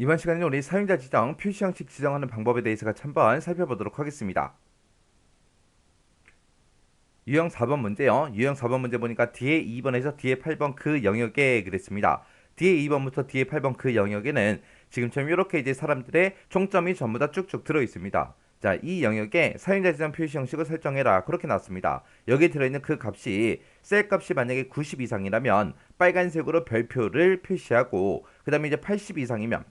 이번 시간에는 우리 사용자 지정, 표시 형식 지정하는 방법에 대해서 같이 한번 살펴보도록 하겠습니다. 유형 4번 문제요. 유형 4번 문제 보니까 뒤에 2번에서 뒤에 8번 그 영역에 그랬습니다. 뒤에 2번부터 뒤에 8번 그 영역에는 지금처럼 이렇게 이제 사람들의 총점이 전부 다 쭉쭉 들어 있습니다. 자, 이 영역에 사용자 지정 표시 형식을 설정해라. 그렇게 나왔습니다. 여기에 들어있는 그 값이 셀 값이 만약에 90 이상이라면 빨간색으로 별표를 표시하고 그 다음에 이제 80 이상이면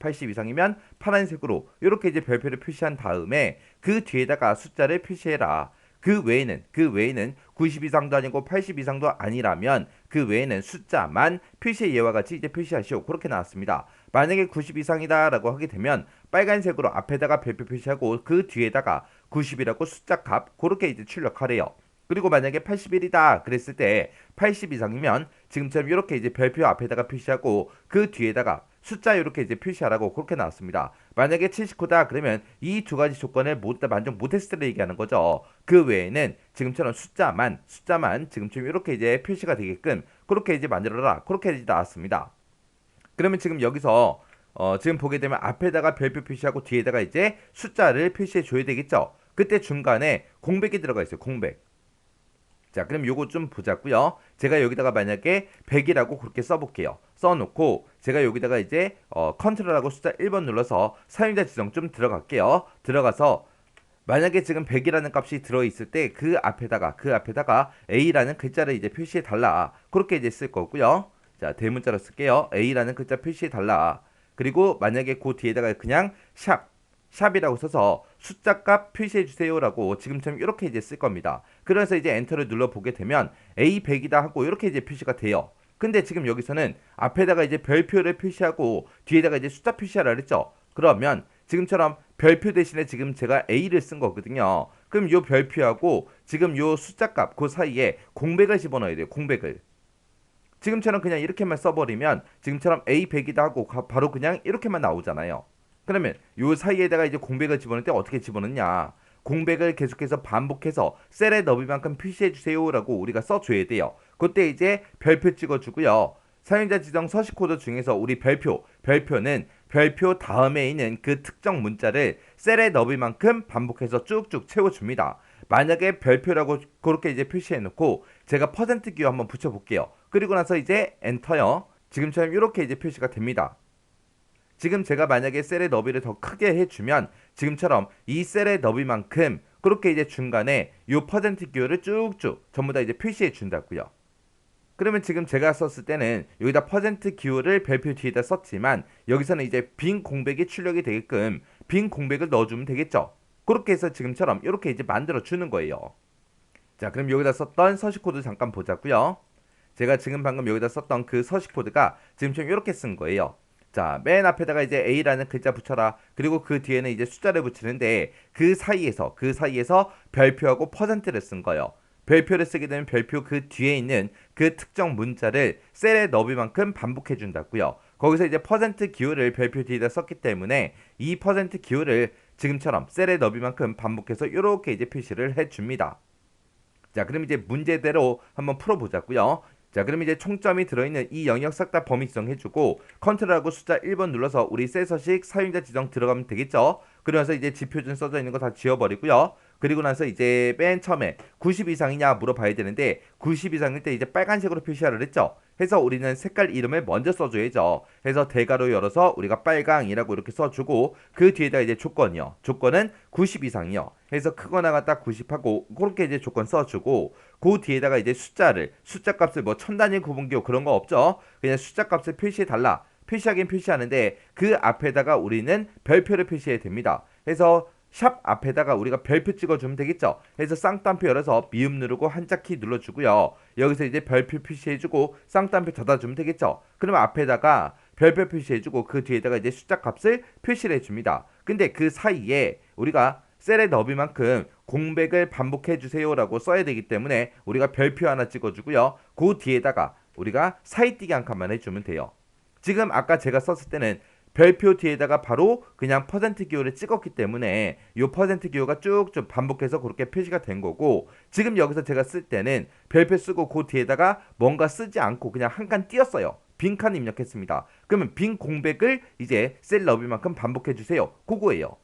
파란색으로 이렇게 이제 별표를 표시한 다음에 그 뒤에다가 숫자를 표시해라. 그 외에는 90 이상도 아니고 80 이상도 아니라면 그 외에는 숫자만 표시의 예와 같이 이제 표시하시오. 그렇게 나왔습니다. 만약에 90 이상이다라고 하게 되면 빨간색으로 앞에다가 별표 표시하고 그 뒤에다가 90이라고 숫자 값 그렇게 이제 출력하래요. 그리고 만약에 81이다 그랬을 때 80 이상이면 지금처럼 이렇게 이제 별표 앞에다가 표시하고 그 뒤에다가 숫자 이렇게 이제 표시하라고 그렇게 나왔습니다. 만약에 79다 그러면 이 두 가지 조건을 모두 다 만족 못했을 때를 얘기하는 거죠. 그 외에는 지금처럼 숫자만 지금처럼 이렇게 이제 표시가 되게끔 그렇게 이제 만들어라. 그렇게 이제 나왔습니다. 그러면 지금 여기서 지금 보게 되면 앞에다가 별표 표시하고 뒤에다가 이제 숫자를 표시해 줘야 되겠죠. 그때 중간에 공백이 들어가 있어요. 공백. 자, 그럼 요거 좀 보자고요. 제가 여기다가 만약에 100이라고 그렇게 써볼게요. 써놓고 제가 여기다가 이제 컨트롤하고 숫자 1번 눌러서 사용자 지정 좀 들어갈게요. 들어가서 만약에 지금 100이라는 값이 들어있을 때 그 앞에다가 A라는 글자를 이제 표시해 달라. 그렇게 이제 쓸 거고요. 자, 대문자로 쓸게요. A라는 글자 표시해 달라. 그리고 만약에 그 뒤에다가 그냥 샵이라고 써서 숫자 값 표시해 주세요라고 지금처럼 이렇게 이제 쓸 겁니다. 그래서 이제 엔터를 눌러 보게 되면 A100이다 하고 이렇게 이제 표시가 돼요. 근데 지금 여기서는 앞에다가 이제 별표를 표시하고 뒤에다가 이제 숫자 표시하라 그랬죠. 그러면 지금처럼 별표 대신에 지금 제가 A를 쓴 거거든요. 그럼 요 별표하고 지금 요 숫자 값 그 사이에 공백을 집어넣어야 돼요. 공백을. 지금처럼 그냥 이렇게만 써버리면 지금처럼 A100이다 하고 바로 그냥 이렇게만 나오잖아요. 그러면 요 사이에다가 이제 공백을 집어넣을 때 어떻게 집어넣냐? 공백을 계속해서 반복해서 셀의 너비만큼 표시해 주세요라고 우리가 써줘야 돼요. 그때 이제 별표 찍어주고요. 사용자 지정 서식 코드 중에서 우리 별표는 별표 다음에 있는 그 특정 문자를 셀의 너비만큼 반복해서 쭉쭉 채워줍니다. 만약에 별표라고 그렇게 이제 표시해 놓고 제가 퍼센트 기호 한번 붙여볼게요. 그리고 나서 이제 엔터요. 지금처럼 이렇게 이제 표시가 됩니다. 지금 제가 만약에 셀의 너비를 더 크게 해주면 지금처럼 이 셀의 너비만큼 그렇게 이제 중간에 이 퍼센트 기호를 쭉쭉 전부 다 이제 표시해 준다고요. 그러면 지금 제가 썼을 때는 여기다 퍼센트 기호를 별표 뒤에다 썼지만 여기서는 이제 빈 공백이 출력이 되게끔 빈 공백을 넣어주면 되겠죠. 그렇게 해서 지금처럼 이렇게 이제 만들어 주는 거예요. 자, 그럼 여기다 썼던 서식 코드 잠깐 보자고요. 제가 지금 방금 여기다 썼던 그 서식 코드가 지금처럼 이렇게 쓴 거예요. 자, 맨 앞에다가 이제 A라는 글자 붙여라. 그리고 그 뒤에는 이제 숫자를 붙이는데 그 사이에서 별표하고 퍼센트를 쓴 거예요. 별표를 쓰게 되면 별표 그 뒤에 있는 그 특정 문자를 셀의 너비만큼 반복해 준다고요. 거기서 이제 퍼센트 기호를 별표 뒤에다 썼기 때문에 이 퍼센트 기호를 지금처럼 셀의 너비만큼 반복해서 이렇게 이제 표시를 해 줍니다. 자, 그럼 이제 문제대로 한번 풀어보자고요. 자, 그럼 이제 총점이 들어있는 이 영역 싹 다 범위 지정해주고 컨트롤하고 숫자 1번 눌러서 우리 셀 서식 사용자 지정 들어가면 되겠죠. 그러면서 이제 지표준 써져 있는 거 다 지워버리고요. 그리고 나서 이제 맨 처음에 90 이상이냐 물어봐야 되는데 90 이상일 때 이제 빨간색으로 표시하라 했죠. 해서 우리는 색깔 이름을 먼저 써줘야죠. 해서 대괄호 열어서 우리가 빨강이라고 이렇게 써주고 그 뒤에다 이제 조건이요. 조건은 90 이상이요. 해서 크거나 같다 90하고 그렇게 이제 조건 써주고 그 뒤에다가 이제 숫자 값을 뭐 천 단위 구분기호 그런 거 없죠. 그냥 숫자 값을 표시해 달라. 표시하긴 표시하는데 그 앞에다가 우리는 별표를 표시해야 됩니다. 해서 샵 앞에다가 우리가 별표 찍어주면 되겠죠. 해서 쌍따옴표 열어서 미음 누르고 한자키 눌러주고요. 여기서 이제 별표 표시해주고 쌍따옴표 닫아주면 되겠죠. 그러면 앞에다가 별표 표시해주고 그 뒤에다가 이제 숫자 값을 표시를 해줍니다. 근데 그 사이에 우리가 셀의 너비만큼 공백을 반복해 주세요라고 써야 되기 때문에 우리가 별표 하나 찍어주고요. 그 뒤에다가 우리가 사이뛰기 한 칸만 해주면 돼요. 지금 아까 제가 썼을 때는 별표 뒤에다가 바로 그냥 퍼센트 기호를 찍었기 때문에 이 퍼센트 기호가 쭉쭉 반복해서 그렇게 표시가 된 거고 지금 여기서 제가 쓸 때는 별표 쓰고 그 뒤에다가 뭔가 쓰지 않고 그냥 한 칸 띄었어요. 빈칸 입력했습니다. 그러면 빈 공백을 이제 셀 너비만큼 반복해 주세요. 그거예요.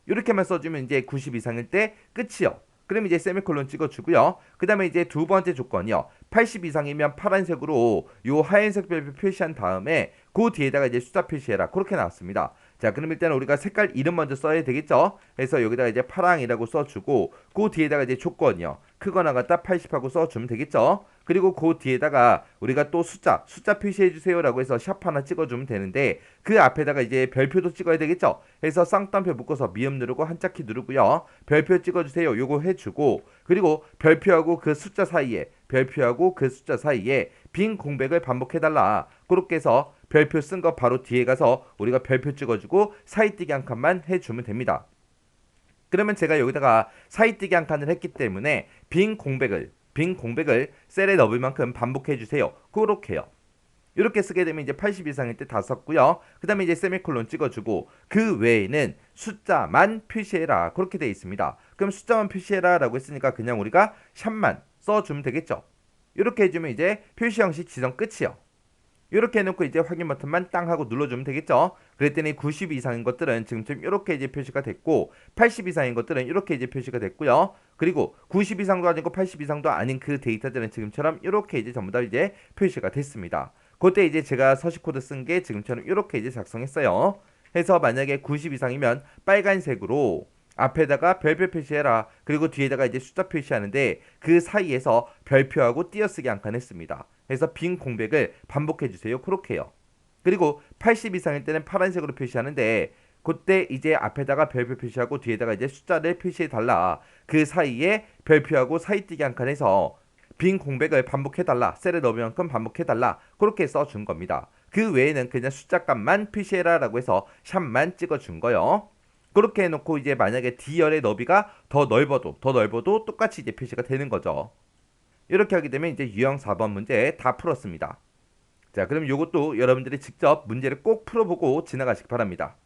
이렇게만 써주면 이제 90 이상일 때 끝이요. 그럼 이제 세미콜론 찍어주고요. 그 다음에 이제 두 번째 조건이요. 80 이상이면 파란색으로 요 하얀색 별표 표시한 다음에 그 뒤에다가 이제 숫자 표시해라. 그렇게 나왔습니다. 자, 그럼 일단 우리가 색깔 이름 먼저 써야 되겠죠? 그래서 여기다가 이제 파랑이라고 써주고 그 뒤에다가 이제 조건이요. 크거나 같다 80하고 써주면 되겠죠? 그리고 그 뒤에다가 우리가 또 숫자 표시해주세요 라고 해서 샵 하나 찍어주면 되는데 그 앞에다가 이제 별표도 찍어야 되겠죠? 그래서 쌍따옴표 묶어서 미음 누르고 한자키 누르고요. 별표 찍어주세요. 요거 해주고 그리고 별표하고 그 숫자 사이에 빈 공백을 반복해달라. 그렇게 해서 별표 쓴 거 바로 뒤에 가서 우리가 별표 찍어주고 사이뜨기 한 칸만 해주면 됩니다. 그러면 제가 여기다가 사이뜨기 한 칸을 했기 때문에 빈 공백을 셀에 넣을 만큼 반복해 주세요. 그렇게요. 이렇게 쓰게 되면 이제 80 이상일 때 다 썼고요. 그 다음에 이제 세미콜론 찍어주고 그 외에는 숫자만 표시해라. 그렇게 되어 있습니다. 그럼 숫자만 표시해라 라고 했으니까 그냥 우리가 샵만 써주면 되겠죠. 이렇게 해주면 이제 표시 형식 지정 끝이요. 이렇게 해놓고 이제 확인 버튼만 땅 하고 눌러주면 되겠죠. 그랬더니 90 이상인 것들은 지금쯤 이렇게 이제 표시가 됐고 80 이상인 것들은 이렇게 이제 표시가 됐고요. 그리고 90 이상도 아니고 80 이상도 아닌 그 데이터들은 지금처럼 이렇게 이제 전부 다 이제 표시가 됐습니다. 그때 이제 제가 서식 코드 쓴 게 지금처럼 이렇게 이제 작성했어요. 해서 만약에 90 이상이면 빨간색으로 앞에다가 별표 표시해라. 그리고 뒤에다가 이제 숫자 표시하는데 그 사이에서 별표하고 띄어쓰기 한 칸 했습니다. 그래서 빈 공백을 반복해 주세요. 그렇게요. 그리고 80 이상일 때는 파란색으로 표시하는데 그때 이제 앞에다가 별표 표시하고 뒤에다가 이제 숫자를 표시해 달라. 그 사이에 별표하고 사이뜨기 한 칸 해서 빈 공백을 반복해 달라. 셀에 넣을 만큼 반복해 달라. 그렇게 써준 겁니다. 그 외에는 그냥 숫자 값만 표시해라 라고 해서 샵만 찍어준 거요. 그렇게 해놓고 이제 만약에 D열의 너비가 더 넓어도 똑같이 이제 표시가 되는 거죠. 이렇게 하게 되면 이제 유형 4번 문제 다 풀었습니다. 자, 그럼 이것도 여러분들이 직접 문제를 꼭 풀어보고 지나가시기 바랍니다.